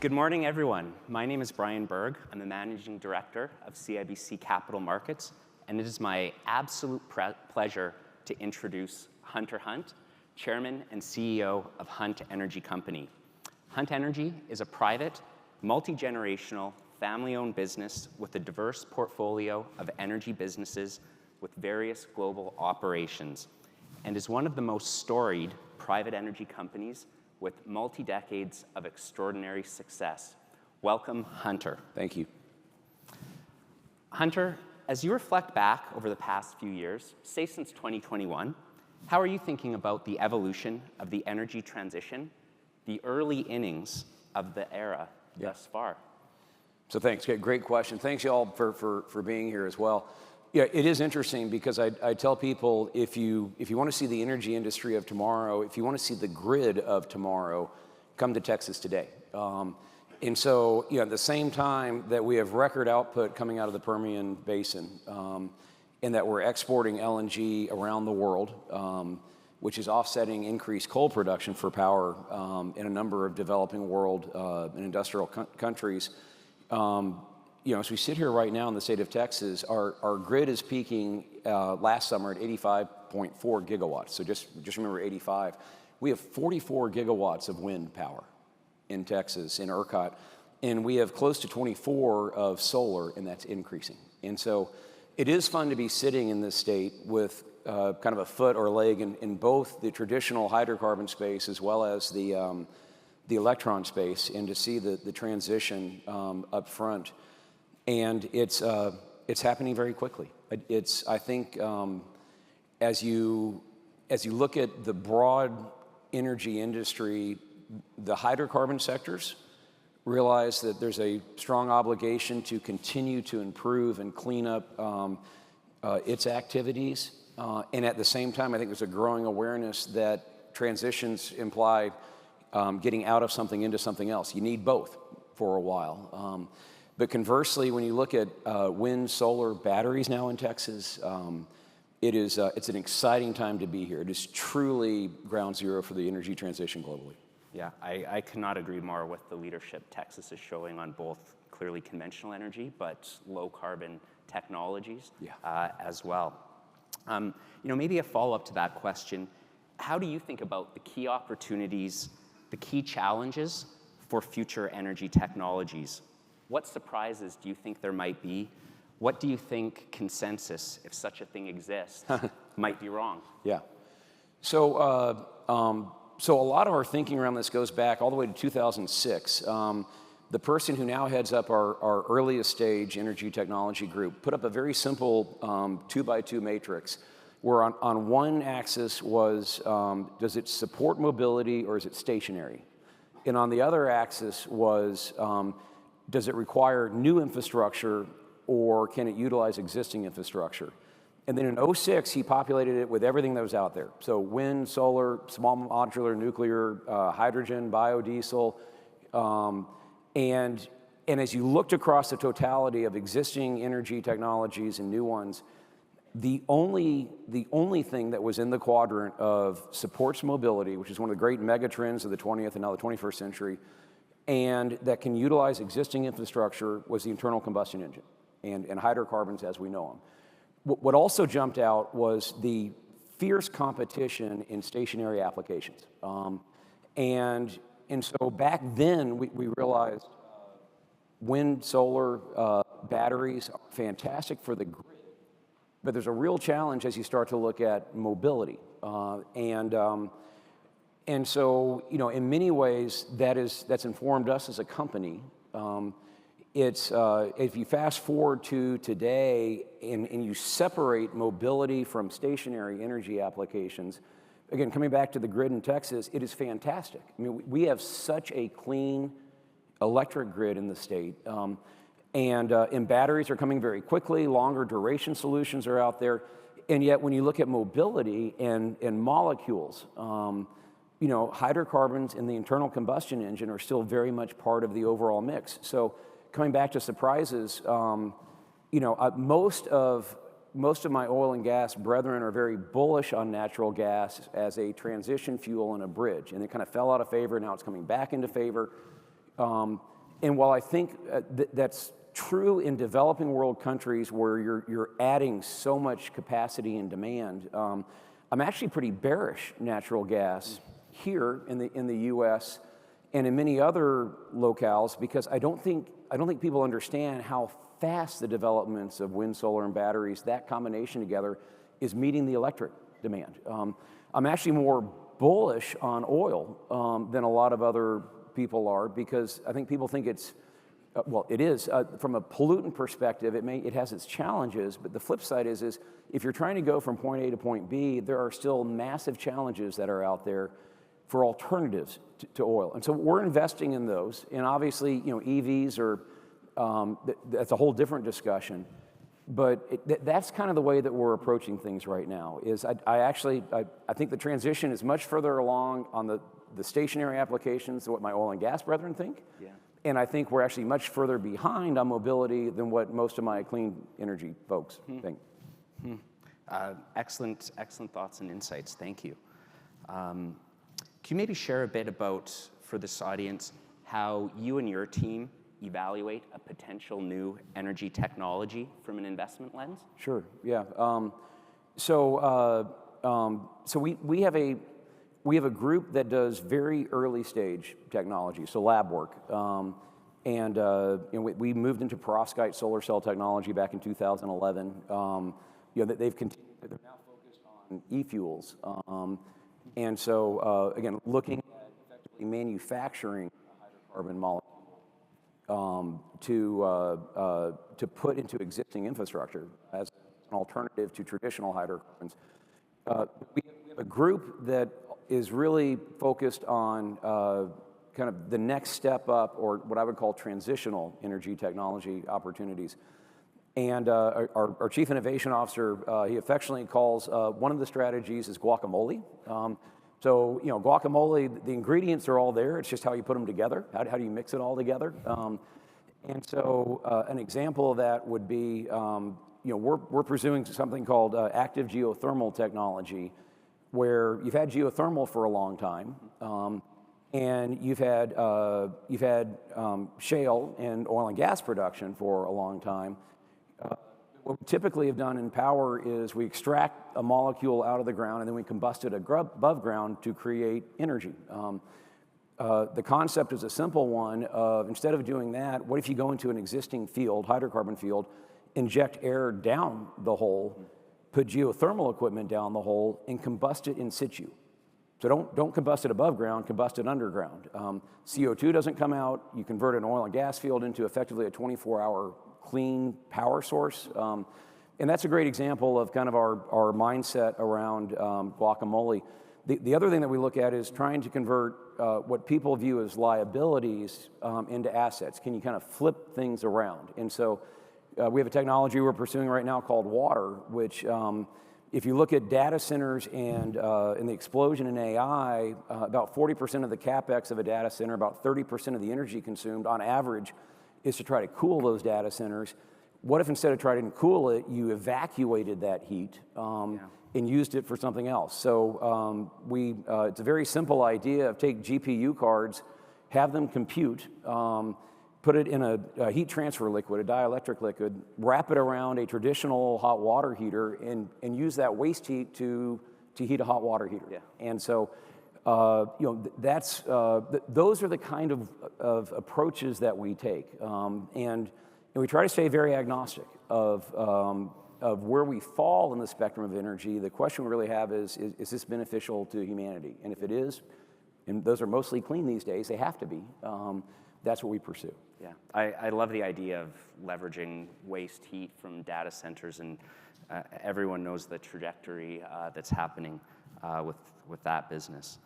Good morning, everyone. My name is Brian Berg. I'm the Managing Director of CIBC Capital Markets, and it is my absolute pleasure to introduce Hunter Hunt, Chairman and CEO of Hunt Energy Company. Hunt Energy is a private, multi-generational, family-owned business with a diverse portfolio of energy businesses with various global operations, and is one of the most storied private energy companies with multi-decades of extraordinary success. Welcome, Hunter. Thank you. Hunter, as you reflect back over the past few years, say since 2021, how are you thinking about the evolution of the energy transition, the early innings of the era thus far? So thanks, great question. Thanks y'all for being here as well. Yeah, it is interesting because I tell people if you want to see the energy industry of tomorrow, if you want to see the grid of tomorrow, come to Texas today. And so, at the same time that we have record output coming out of the Permian Basin, and that we're exporting LNG around the world, which is offsetting increased coal production for power in a number of developing world and industrial countries. As we sit here right now in the state of Texas, our grid is peaking last summer at 85.4 gigawatts. So just remember 85. We have 44 gigawatts of wind power in Texas, in ERCOT, and we have close to 24 of solar, and that's increasing. And so it is fun to be sitting in this state with kind of a foot or leg in both the traditional hydrocarbon space as well as the electron space, and to see the transition up front. And it's happening very quickly. I think as you look at the broad energy industry, the hydrocarbon sectors realize that there's a strong obligation to continue to improve and clean up its activities. And at the same time, I think there's a growing awareness that transitions imply getting out of something into something else. You need both for a while. But conversely, when you look at wind, solar, batteries now in Texas, it's an exciting time to be here. It is truly ground zero for the energy transition globally. Yeah, I cannot agree more with the leadership Texas is showing on both clearly conventional energy, but low carbon technologies as well. Maybe a follow-up to that question, how do you think about the key opportunities, the key challenges for future energy technologies? What surprises do you think there might be? What do you think consensus, if such a thing exists, might be wrong? Yeah. So a lot of our thinking around this goes back all the way to 2006. The person who now heads up our earliest stage energy technology group put up a very simple 2x2 matrix where on one axis was, does it support mobility or is it stationary? And on the other axis was, does it require new infrastructure or can it utilize existing infrastructure? And then in 2006, he populated it with everything that was out there. So wind, solar, small modular nuclear, hydrogen, biodiesel. And as you looked across the totality of existing energy technologies and new ones, the only thing that was in the quadrant of supports mobility, which is one of the great mega trends of the 20th and now the 21st century, and that can utilize existing infrastructure, was the internal combustion engine and hydrocarbons as we know them. What also jumped out was the fierce competition in stationary applications. And so back then we realized wind, solar, batteries are fantastic for the grid, but there's a real challenge as you start to look at mobility. And so, in many ways, that's informed us as a company. If you fast forward to today and you separate mobility from stationary energy applications, again, coming back to the grid in Texas, it is fantastic. I mean, we have such a clean electric grid in the state. And batteries are coming very quickly, longer duration solutions are out there. And yet, when you look at mobility and molecules, hydrocarbons in the internal combustion engine are still very much part of the overall mix. So coming back to surprises, most of my oil and gas brethren are very bullish on natural gas as a transition fuel and a bridge. And it kind of fell out of favor, now it's coming back into favor. And while I think that's true in developing world countries where you're adding so much capacity and demand, I'm actually pretty bearish natural gas here in the U.S. and in many other locales, because I don't think people understand how fast the developments of wind, solar, and batteries, that combination together, is meeting the electric demand. I'm actually more bullish on oil than a lot of other people are, because I think people think it's, well, it is. From a pollutant perspective, it has its challenges, but the flip side is if you're trying to go from point A to point B, there are still massive challenges that are out there for alternatives to oil. And so we're investing in those. And obviously, EVs are, that's a whole different discussion. But that's kind of the way that we're approaching things right now. I think the transition is much further along on the stationary applications than what my oil and gas brethren think. Yeah. And I think we're actually much further behind on mobility than what most of my clean energy folks think. Excellent thoughts and insights. Thank you. Can you maybe share a bit about, for this audience, how you and your team evaluate a potential new energy technology from an investment lens? Sure. Yeah. So we have a group that does very early stage technology, so lab work, and we moved into perovskite solar cell technology back in 2011. They've continued. They're now focused on e-fuels, and so again, looking at effectively manufacturing a hydrocarbon molecule to put into existing infrastructure as an alternative to traditional hydrocarbons. We have a group that is really focused on kind of the next step up, or what I would call transitional energy technology opportunities. And our chief innovation officer, he affectionately calls one of the strategies is guacamole. So guacamole, the ingredients are all there. It's just how you put them together. How do you mix it all together? And so an example of that would be, we're pursuing something called active geothermal technology, where you've had geothermal for a long time, and you've had shale and oil and gas production for a long time. What we typically have done in power is we extract a molecule out of the ground and then we combust it above ground to create energy. The concept is a simple one of, instead of doing that, what if you go into an existing field, hydrocarbon field, inject air down the hole, put geothermal equipment down the hole, and combust it in situ. So don't combust it above ground, combust it underground. CO2 doesn't come out. You convert an oil and gas field into effectively a 24-hour clean power source. And that's a great example of kind of our mindset around guacamole. The other thing that we look at is trying to convert what people view as liabilities into assets. Can you kind of flip things around? And so we have a technology we're pursuing right now called water, which if you look at data centers and the explosion in AI, about 40% of the capex of a data center, about 30% of the energy consumed on average is to try to cool those data centers. What if instead of trying to cool it, you evacuated that heat and used it for something else? So it's a very simple idea of take GPU cards, have them compute, put it in a heat transfer liquid, a dielectric liquid, wrap it around a traditional hot water heater, and use that waste heat to heat a hot water heater. Yeah. And so, those are the kind of approaches that we take, and we try to stay very agnostic of where we fall in the spectrum of energy. The question we really have is this beneficial to humanity? And if it is, and those are mostly clean these days, they have to be. That's what we pursue. Yeah, I love the idea of leveraging waste heat from data centers, and everyone knows the trajectory that's happening with that business.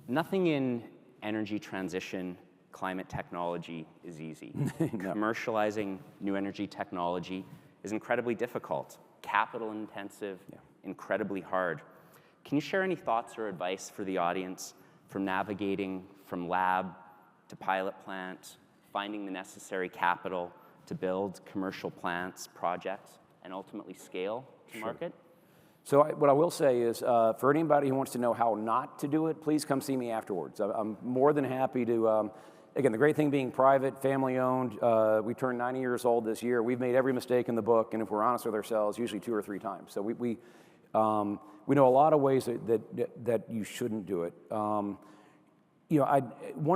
Nothing in energy transition, climate technology is easy. No. Commercializing new energy technology is incredibly difficult, capital intensive, incredibly hard. Can you share any thoughts or advice for the audience from navigating from lab to pilot plant, finding the necessary capital to build commercial plants, projects, and ultimately scale to market? So what I will say is, for anybody who wants to know how not to do it, please come see me afterwards. I'm more than happy to, again, the great thing being private, family-owned, we turned 90 years old this year. We've made every mistake in the book, and if we're honest with ourselves, usually 2 or 3 times. So we know a lot of ways that you shouldn't do it. One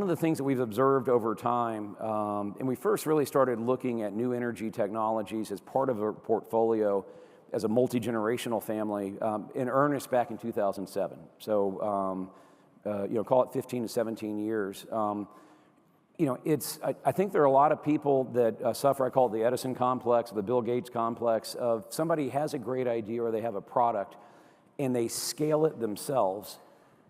of the things that we've observed over time, and we first really started looking at new energy technologies as part of our portfolio as a multi-generational family in earnest back in 2007. So, call it 15 to 17 years. I think there are a lot of people that suffer, I call it the Edison complex, the Bill Gates complex, of somebody has a great idea or they have a product and they scale it themselves,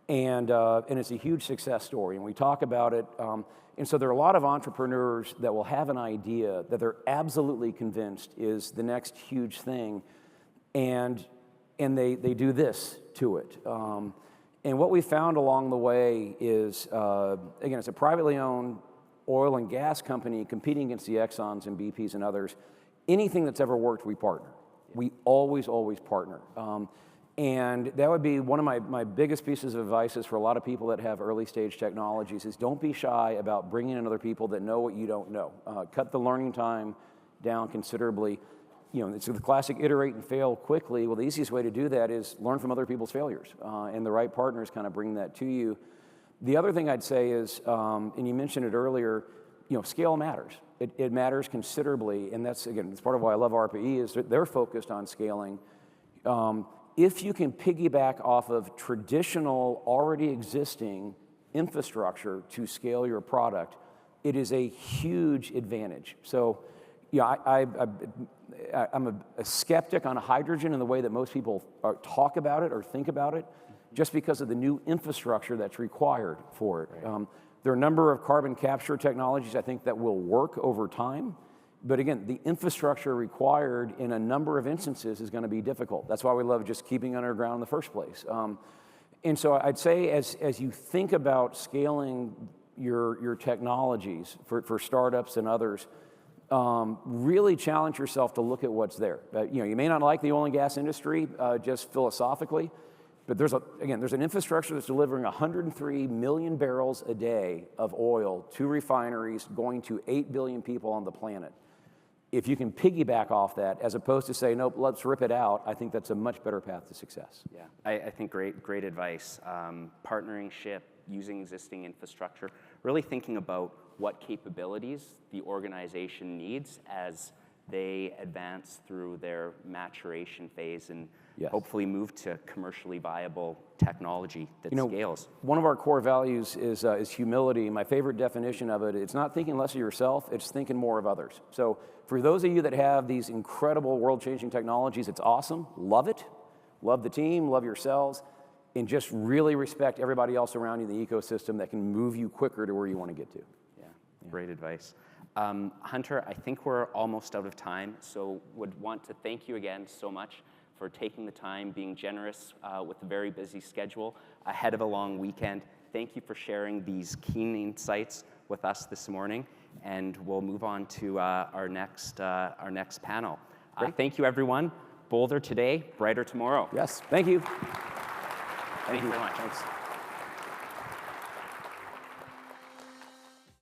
and it's a huge success story, and we talk about it. And so there are a lot of entrepreneurs that will have an idea that they're absolutely convinced is the next huge thing, and they do this to it. And what we found along the way is, again, it's a privately owned oil and gas company competing against the Exxons and BPs and others. Anything that's ever worked, we partner. We always partner. And that would be one of my biggest pieces of advice is for a lot of people that have early stage technologies is don't be shy about bringing in other people that know what you don't know. Cut the learning time down considerably. It's the classic iterate and fail quickly. Well, the easiest way to do that is learn from other people's failures, and the right partners kind of bring that to you. The other thing I'd say is, and you mentioned it earlier, scale matters. It matters considerably, and that's part of why I love ARPA-E is they're focused on scaling. If you can piggyback off of traditional, already existing infrastructure to scale your product, it is a huge advantage. So, I'm a skeptic on hydrogen in the way that most people talk about it or think about it, just because of the new infrastructure that's required for it. Right. There are a number of carbon capture technologies I think that will work over time. But again, the infrastructure required in a number of instances is going to be difficult. That's why we love just keeping underground in the first place. And so I'd say as you think about scaling your technologies for startups and others, really challenge yourself to look at what's there. You may not like the oil and gas industry just philosophically, but there's an infrastructure that's delivering 103 million barrels a day of oil to refineries going to 8 billion people on the planet. If you can piggyback off that, as opposed to say, nope, let's rip it out, I think that's a much better path to success. Yeah, I think great advice. Partnering ship, using existing infrastructure, really thinking about what capabilities the organization needs as they advance through their maturation phase and hopefully move to commercially viable technology that scales. One of our core values is humility. My favorite definition of it, it's not thinking less of yourself, it's thinking more of others. So for those of you that have these incredible world-changing technologies, it's awesome, love it, love the team, love yourselves, and just really respect everybody else around you in the ecosystem that can move you quicker to where you want to get to. Yeah. Great advice. Hunter, I think we're almost out of time, so would want to thank you again so much for taking the time, being generous with a very busy schedule ahead of a long weekend. Thank you for sharing these keen insights with us this morning, and we'll move on to our next panel. Thank you, everyone. Bolder today, brighter tomorrow. Yes, thank you. Thank you very much. Thanks.